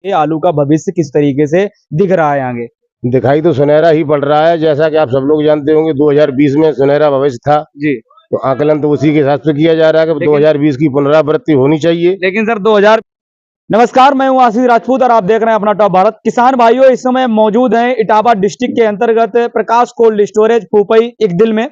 ये आलू का भविष्य किस तरीके से दिख रहा है आगे? दिखाई तो सुनहरा ही पड़ रहा है। जैसा कि आप सब लोग जानते होंगे 2020 में सुनहरा भविष्य था, जी। तो आकलन तो उसी के हिसाब से किया जा रहा है कि 2020 की पुनरावृत्ति होनी चाहिए। लेकिन सर 2000 नमस्कार, मैं हूं आशीष राजपूत और आप देख रहे हैं अपना टॉप भारत। किसान भाइयों, इस समय मौजूद हैं इटावा डिस्ट्रिक्ट के अंतर्गत प्रकाश कोल्ड स्टोरेज पुपई इकदिल में।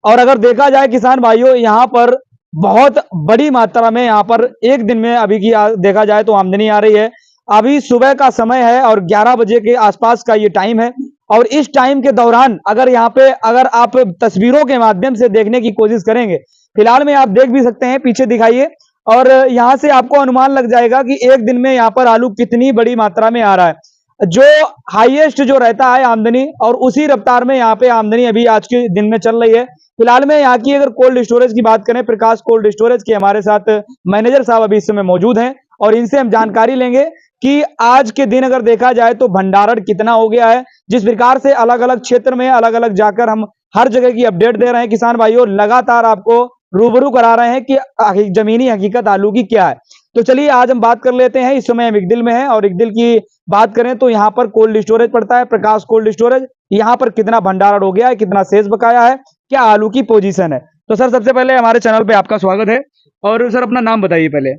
और अगर देखा जाए किसान भाइयों, यहाँ पर बहुत बड़ी मात्रा में यहाँ पर एक दिन में अभी की देखा जाए तो आमदनी आ रही है। अभी सुबह का समय है और 11 बजे के आसपास का ये टाइम है। और इस टाइम के दौरान अगर आप तस्वीरों के माध्यम से देखने की कोशिश करेंगे, फिलहाल में आप देख भी सकते हैं, पीछे दिखाइए, और यहां से आपको अनुमान लग जाएगा कि एक दिन में यहाँ पर आलू कितनी बड़ी मात्रा में आ रहा है। जो हाईएस्ट जो रहता है आमदनी, और उसी रफ्तार में यहाँ पे आमदनी अभी आज के दिन में चल रही है। फिलहाल में यहाँ की अगर कोल्ड स्टोरेज की बात करें, प्रकाश कोल्ड स्टोरेज के हमारे साथ मैनेजर साहब अभी इस समय मौजूद हैं और इनसे हम जानकारी लेंगे कि आज के दिन अगर देखा जाए तो भंडारण कितना हो गया है। जिस प्रकार से अलग अलग क्षेत्र में अलग अलग जाकर हम हर जगह की अपडेट दे रहे हैं किसान भाइयों, लगातार आपको रूबरू करा रहे हैं कि जमीनी हकीकत आलू की क्या है। तो चलिए आज हम बात कर लेते हैं। इस समय हम इकदिल में हैं और इकदिल की बात करें तो यहाँ पर कोल्ड स्टोरेज पड़ता है, प्रकाश कोल्ड स्टोरेज। यहाँ पर कितना भंडारण हो गया है, कितना शेष बकाया है, क्या आलू की पोजीशन है। तो सर सबसे पहले हमारे चैनल पे आपका स्वागत है। और सर अपना नाम बताइए पहले।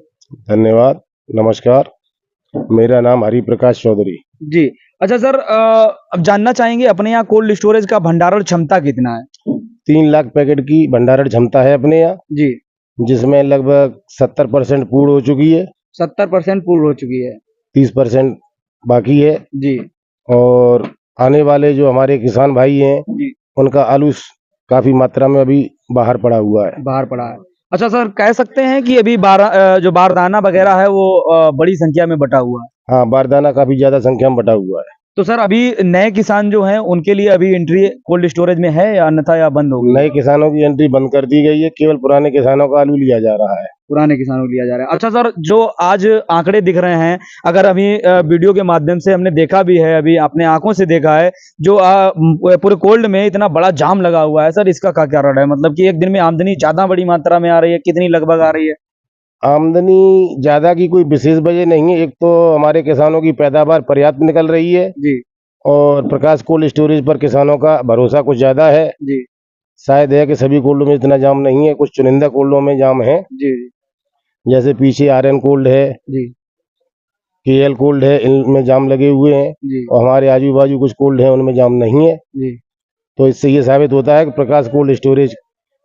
धन्यवाद, नमस्कार। मेरा नाम हरिप्रकाश चौधरी। जी। अच्छा सर, अब जानना चाहेंगे अपने यहाँ कोल्ड स्टोरेज का भंडारण क्षमता कितना है? 3 लाख पैकेट की भंडारण क्षमता है अपने यहाँ, जी। जिसमें लगभग 70% पूर्ण हो चुकी है, 70% पूर्ण हो चुकी है। 30% बाकी है। जी। और आने वाले जो हमारे किसान भाई हैं, जी। उनका आलू काफी मात्रा में अभी बाहर पड़ा हुआ है। बाहर पड़ा है। अच्छा सर, कह सकते हैं कि अभी जो बारदाना वगैरह है वो बड़ी संख्या में बटा हुआ है। हाँ, बारदाना काफी ज्यादा संख्या में बटा हुआ है। तो सर अभी नए किसान जो हैं उनके लिए अभी एंट्री कोल्ड स्टोरेज में है या अन्यथा या बंद हो गई? नए किसानों की एंट्री बंद कर दी गई है, केवल पुराने किसानों का आलू लिया जा रहा है। पुराने किसानों को लिया जा रहा है। अच्छा सर, जो आज आंकड़े दिख रहे हैं, अगर अभी वीडियो के माध्यम से हमने देखा भी है, अभी अपने आंखों से देखा है, जो पूरे कोल्ड में इतना बड़ा जाम लगा हुआ है, सर इसका क्या कारण है? मतलब कि एक दिन में आमदनी ज्यादा बड़ी मात्रा में आ रही है, कितनी लगभग आ रही है? आमदनी ज्यादा की कोई विशेष वजह नहीं है। एक तो हमारे किसानों की पैदावार पर्याप्त निकल रही है जी। और प्रकाश कोल्ड स्टोरेज पर किसानों का भरोसा कुछ ज्यादा है। जी। शायद है कि सभी कोल्डों में इतना जाम नहीं है, कुछ चुनिंदा कोल्डों में जाम है। जी। जैसे पीछे आर्यन कोल्ड है, जी। केएल कोल्ड है, इनमें जाम लगे हुए हैं। जी। और हमारे आजू बाजू कुछ कोल्ड हैं, उनमें जाम नहीं है। जी। तो इससे ये साबित होता है कि प्रकाश कोल्ड स्टोरेज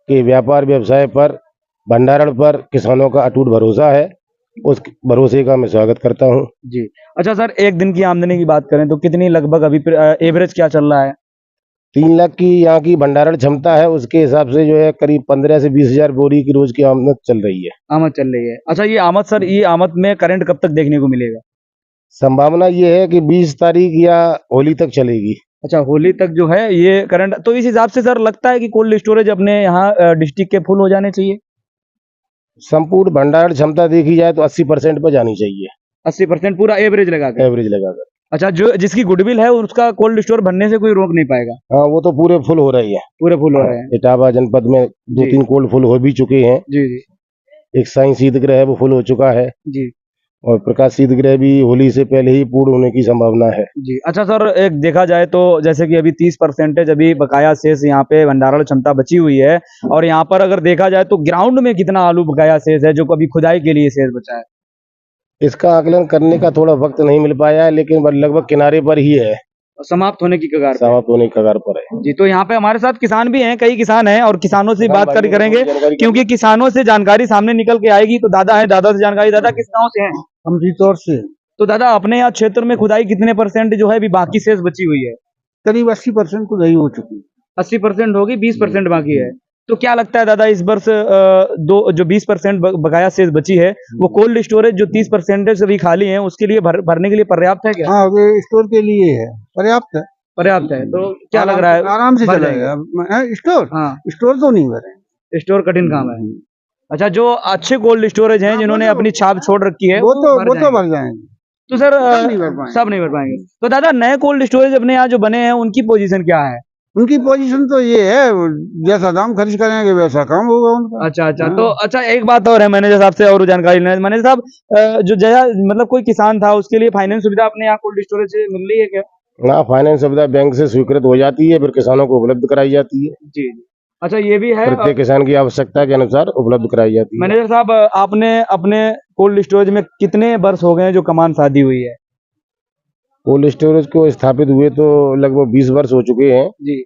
के व्यापार व्यवसाय पर, भंडारण पर किसानों का अटूट भरोसा है। उस भरोसे का मैं स्वागत करता हूं। जी। अच्छा सर, एक दिन की आमदनी की बात करें तो कितनी लगभग अभी एवरेज क्या चल रहा है? 3 लाख की यहाँ की भंडारण क्षमता है, उसके हिसाब से जो है करीब 15 से 20 हजार बोरी की रोज की आमदन चल रही है। आमद चल रही है। अच्छा, ये आमद सर, ये आमद में करंट कब तक देखने को मिलेगा? संभावना ये है कि 20 तारीख या होली तक चलेगी। अच्छा, होली तक जो है ये करंट, तो इस हिसाब से सर लगता है कि कोल्ड स्टोरेज अपने यहाँ डिस्ट्रिक्ट के फुल हो जाने चाहिए। संपूर्ण भंडारण क्षमता देखी जाए तो 80% पर जानी चाहिए, 80% पूरा एवरेज लगाकर। एवरेज लगाकर। अच्छा, जो जिसकी गुडविल है उसका कोल्ड स्टोर बनने से कोई रोक नहीं पाएगा। हाँ, वो तो पूरे फुल हो रही है। पूरे फुल हो रहे हैं। इटावा जनपद में 2-3 कोल्ड फुल हो भी चुके हैं। जी। जी। एक साई शीतगृह है, वो फुल हो चुका है। जी। और प्रकाश शीतगृह भी होली से पहले ही पूर्ण होने की संभावना है। जी। अच्छा सर, एक देखा जाए तो जैसे कि अभी 30% अभी बकाया शेष यहाँ पे भंडारण क्षमता बची हुई है, और यहाँ पर अगर देखा जाए तो ग्राउंड में कितना आलू बकाया शेष है जो कभी खुदाई के लिए शेष बचा है? इसका आकलन करने का थोड़ा वक्त नहीं मिल पाया है, लेकिन लगभग किनारे पर ही है, समाप्त होने की कगार पे। समाप्त होने की कगार पर है। जी। तो यहाँ पे हमारे साथ किसान भी हैं, कई किसान हैं, और किसानों से बात करेंगे, क्योंकि किसानों से जानकारी सामने निकल के आएगी। तो दादा है, दादा से जानकारी। दादा किस गाँव से हैं? हम रितौर से। तो दादा, अपने यहाँ क्षेत्र में खुदाई कितने % जो है अभी बाकी शेष बची हुई है? करीब 80% खुदाई हो चुकी। 80% होगी, 20% बाकी है। तो क्या लगता है दादा, इस वर्ष जो 20% बकाया शेष बची है, वो कोल्ड स्टोरेज जो 30% अभी खाली है उसके लिए भरने के लिए पर्याप्त है क्या? हाँ, ये स्टोर के लिए है, पर्याप्त है। पर्याप्त है। तो क्या लग रहा है, आराम से भर चलेगा स्टोर? हाँ, स्टोर तो नहीं भरे। स्टोर कठिन काम है। अच्छा, जो अच्छे कोल्ड स्टोरेज हैं जिन्होंने अपनी छाप छोड़ रखी है वो तो भर जाएंगे। तो सर सब नहीं भर पाएंगे। सब नहीं भर पाएंगे। तो दादा, नए कोल्ड स्टोरेज अपने यहाँ जो बने हैं उनकी पोजीशन क्या है? उनकी पोजीशन तो ये है, जैसा दाम खर्च करेंगे वैसा काम होगा उनका। अच्छा अच्छा, हाँ। तो अच्छा एक बात और है, मैनेजर साहब से और जानकारी लेना है। मैनेजर साहब, जो जया मतलब कोई किसान था उसके लिए फाइनेंस सुविधा अपने यहाँ कोल्ड स्टोरेज से मिल रही है क्या? ना फाइनेंस सुविधा बैंक से स्वीकृत हो जाती है, फिर किसानों को उपलब्ध कराई जाती है। जी जी। अच्छा ये भी है। प्रत्येक किसान की आवश्यकता के अनुसार उपलब्ध कराई जाती है। मैनेजर साहब, आपने अपने कोल्ड स्टोरेज में कितने वर्ष हो गए हैं जो कमान शादी हुई है? कोल्ड स्टोरेज को स्थापित हुए तो लगभग 20 वर्ष हो चुके हैं। जी।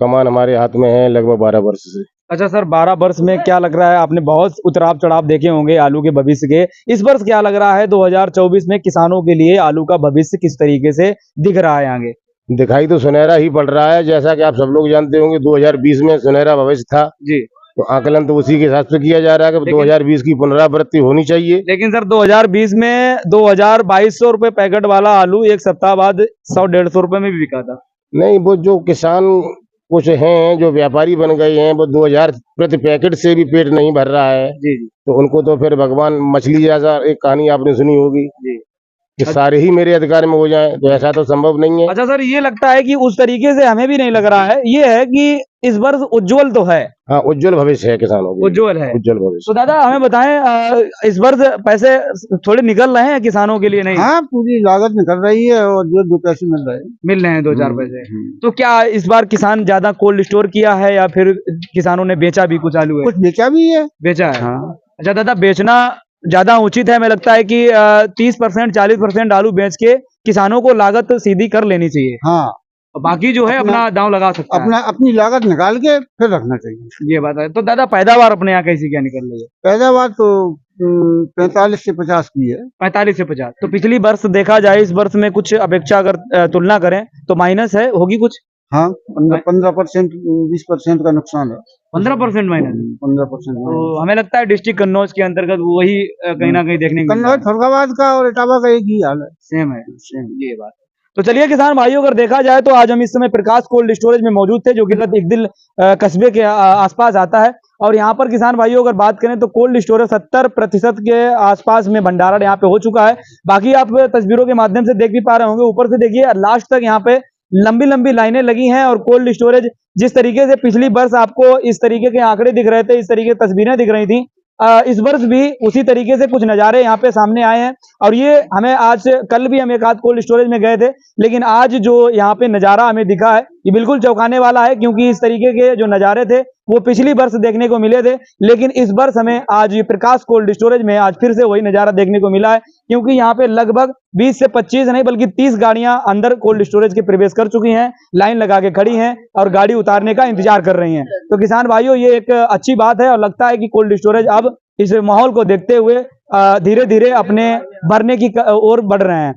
कमान हमारे हाथ में है लगभग 12 वर्ष से। अच्छा सर, 12 वर्ष में क्या लग रहा है, आपने बहुत उतार चढ़ाव देखे होंगे आलू के भविष्य के, इस वर्ष क्या लग रहा है 2024 में किसानों के लिए आलू का भविष्य किस तरीके से दिख रहा है आगे? दिखाई तो सुनहरा ही पड़ रहा है, जैसा कि आप सब लोग जानते होंगे 2020 में सुनहरा भविष्य था, जी। तो आकलन तो उसी के हिसाब से किया जा रहा है कि लेकिन- 2020 की पुनरावृत्ति होनी चाहिए। लेकिन सर 2020 में 2200 रुपए पैकेट वाला आलू एक सप्ताह बाद 100-150 रुपए में भी बिका था। नहीं, वो जो किसान कुछ हैं जो व्यापारी बन गए हैं, वो 2000 प्रति पैकेट से भी पेट नहीं भर रहा है, जी जी तो उनको तो फिर भगवान मछली जैसा एक कहानी आपने सुनी होगी जी। कि सारे ही मेरे अधिकार में हो जाएं, तो ऐसा तो संभव नहीं है। अच्छा सर, ये लगता है कि उस तरीके से हमें भी नहीं लग रहा है, ये है कि इस वर्ष उज्जवल तो है, हाँ, उज्जवल भविष्य है किसानों के लिए। उज्जवल है। उज्जवल भविष्य। तो दादा हमें बताएं, इस वर्ष पैसे थोड़े निकल रहे हैं किसानों के लिए? नहीं हाँ, पूरी लागत निकल रही है और जो 2 पैसे मिल रहे हैं। मिल रहे हैं 2-4 पैसे। हम्म। तो क्या इस बार किसान ज्यादा कोल्ड स्टोर किया है या फिर किसानों ने बेचा भी कुछ आलू है? कुछ बेचा भी है। बेचा है। हाँ। अच्छा दादा, बेचना ज्यादा उचित है? हमें लगता है कि 30% 40% आलू बेच के किसानों को लागत सीधी कर लेनी चाहिए, हाँ, और बाकी जो है अपना दांव लगा सकता है। अपनी लागत निकाल के फिर रखना चाहिए। ये बात है। तो दादा पैदावार अपने यहाँ कैसी क्या निकल रही है? पैदावार तो 45 से 50 की है। 45 से 50। तो पिछली वर्ष देखा जाए, इस वर्ष में कुछ अपेक्षा अगर तुलना करें तो माइनस है, होगी कुछ? हाँ, 15% 20% का नुकसान है। 15% माइनस। 15%। तो हमें लगता है डिस्ट्रिक्ट कन्नौज के अंतर्गत वही कहीं ना कहीं देखने को मिल रहा कन्नौज, फरुखाबाद का और इटावा का एक ही हाल है। सेम है। ये बात। तो चलिए किसान भाइयों, अगर देखा जाए तो आज हम इस समय प्रकाश कोल्ड स्टोरेज में मौजूद थे, जो कि एक दिल कस्बे के आसपास आता है। और यहाँ पर किसान भाइयों अगर बात करें तो कोल्ड स्टोरेज 70% के आसपास में भंडारण यहाँ पे हो चुका है। बाकी आप तस्वीरों के माध्यम से देख भी पा रहे होंगे, ऊपर से देखिए लास्ट तक यहाँ पे लंबी लंबी लाइनें लगी हैं। और कोल्ड स्टोरेज जिस तरीके से पिछली वर्ष आपको इस तरीके के आंकड़े दिख रहे थे, इस तरीके की तस्वीरें दिख रही थी, इस वर्ष भी उसी तरीके से कुछ नज़ारे यहाँ पे सामने आए हैं। और ये हमें आज, कल भी हम एक आध कोल्ड स्टोरेज में गए थे, लेकिन आज जो यहाँ पे नज़ारा हमें दिखा है ये बिल्कुल चौंकाने वाला है, क्योंकि इस तरीके के जो नज़ारे थे वो पिछली वर्ष देखने को मिले थे, लेकिन इस वर्ष हमें आज ये प्रकाश कोल्ड स्टोरेज में आज फिर से वही नज़ारा देखने को मिला है। क्योंकि यहाँ पे लगभग 20 से 25 नहीं बल्कि 30 गाड़ियां अंदर कोल्ड स्टोरेज के प्रवेश कर चुकी हैं, लाइन लगा के खड़ी हैं और गाड़ी उतारने का इंतजार कर रही हैं। तो किसान भाइयों, ये एक अच्छी बात है और लगता है कि कोल्ड स्टोरेज अब इस माहौल को देखते हुए धीरे धीरे अपने भरने की ओर बढ़ रहे हैं।